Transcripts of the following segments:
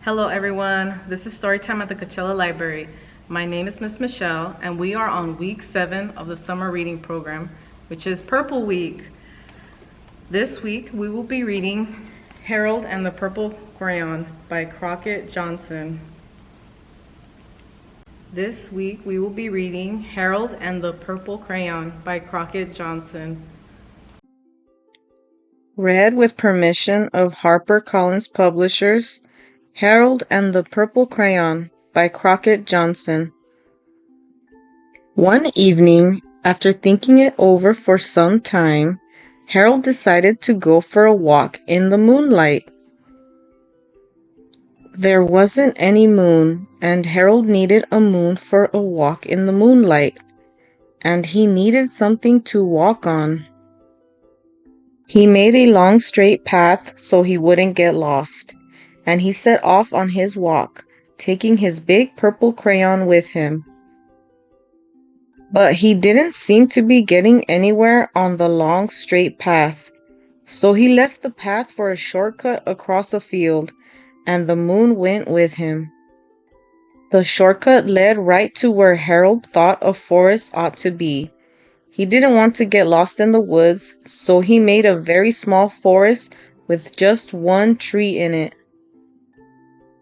Hello everyone, this is Storytime at the Coachella Library. My name is Miss Michelle and we are on week 7 of the summer reading program, which is Purple Week. This week we will be reading Harold and the Purple Crayon by Crockett Johnson. This week we will be reading Harold and the Purple Crayon by Crockett Johnson. Read with permission of HarperCollinsPublishers, Harold and the Purple Crayon by Crockett Johnson. One evening, after thinking it over for some time, Harold decided to go for a walk in the moonlight. There wasn't any moon, and Harold needed a moon for a walk in the moonlight, and he needed something to walk on. He made a long straight path so he wouldn't get lost, and he set off on his walk, taking his big purple crayon with him. But he didn't seem to be getting anywhere on the long straight path, so he left the path for a shortcut across a field, and the moon went with him. The shortcut led right to where Harold thought a forest ought to be. He didn't want to get lost in the woods, so he made a very small forest with just one tree in it.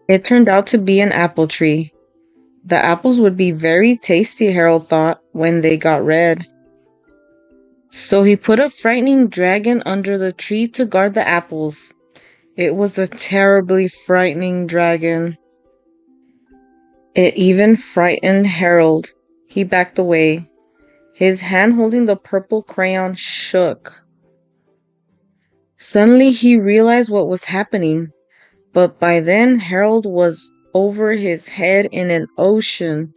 It turned out to be an apple tree. The apples would be very tasty, Harold thought, when they got red. So he put a frightening dragon under the tree to guard the apples. It was a terribly frightening dragon. It even frightened Harold. He backed away. His hand holding the purple crayon shook. Suddenly he realized what was happening. But by then, Harold was over his head in an ocean.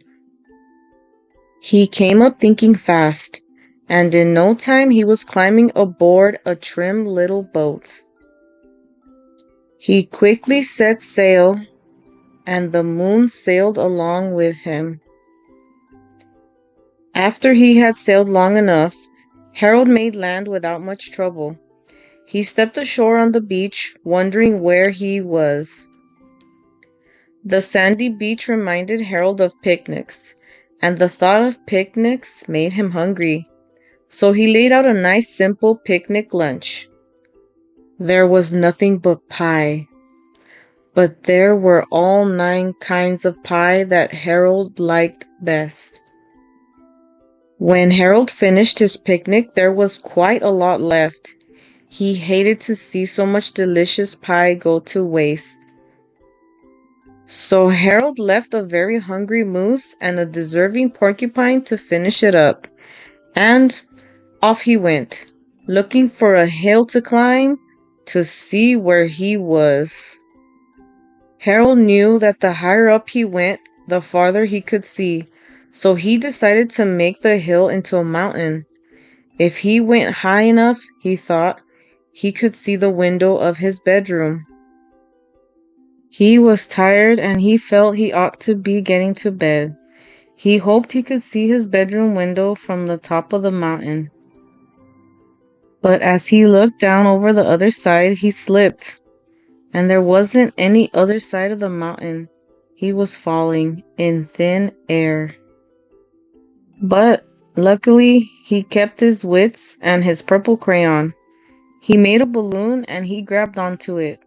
He came up thinking fast, and in no time he was climbing aboard a trim little boat. He quickly set sail, and the moon sailed along with him. After he had sailed long enough, Harold made land without much trouble. He stepped ashore on the beach, wondering where he was. The sandy beach reminded Harold of picnics, and the thought of picnics made him hungry. So he laid out a nice simple picnic lunch. There was nothing but pie. But there were all 9 kinds of pie that Harold liked best. When Harold finished his picnic, there was quite a lot left. He hated to see so much delicious pie go to waste. So Harold left a very hungry moose and a deserving porcupine to finish it up. And off he went, looking for a hill to climb to see where he was. Harold knew that the higher up he went, the farther he could see, so he decided to make the hill into a mountain. If he went high enough, he thought, he could see the window of his bedroom. He was tired and he felt he ought to be getting to bed. He hoped he could see his bedroom window from the top of the mountain. But as he looked down over the other side, he slipped, and there wasn't any other side of the mountain. He was falling in thin air. But luckily, he kept his wits and his purple crayon. He made a balloon and he grabbed onto it.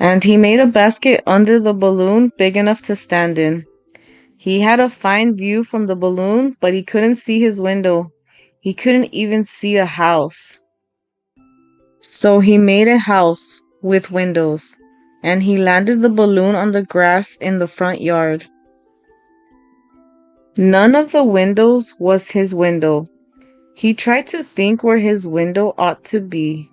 And he made a basket under the balloon big enough to stand in. He had a fine view from the balloon, but he couldn't see his window. He couldn't even see a house. So he made a house with windows, and he landed the balloon on the grass in the front yard. None of the windows was his window. He tried to think where his window ought to be.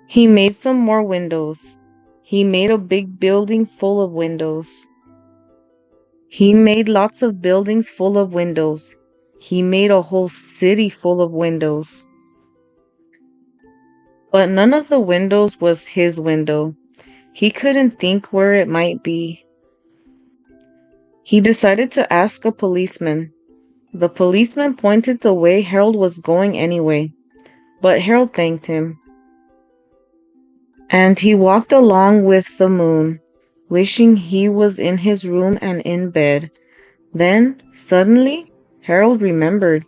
He made some more windows. He made a big building full of windows. He made lots of buildings full of windows. He made a whole city full of windows. But none of the windows was his window. He couldn't think where it might be. He decided to ask a policeman. The policeman pointed the way Harold was going anyway, but Harold thanked him. And he walked along with the moon, wishing he was in his room and in bed. Then, suddenly, Harold remembered.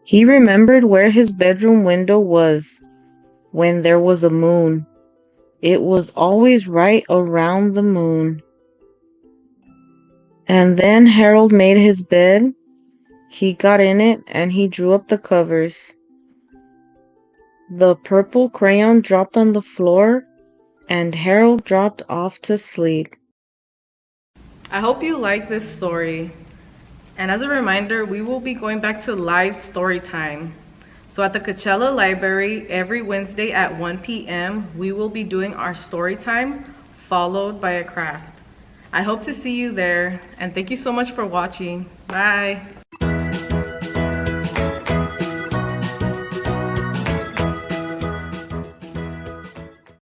He remembered where his bedroom window was when there was a moon. It was always right around the moon. And then Harold made his bed. He got in it and he drew up the covers. The purple crayon dropped on the floor and Harold dropped off to sleep. I hope you like this story. And as a reminder, we will be going back to live story time. So at the Coachella Library, every Wednesday at 1 p.m., we will be doing our story time, followed by a craft. I hope to see you there, and thank you so much for watching. Bye.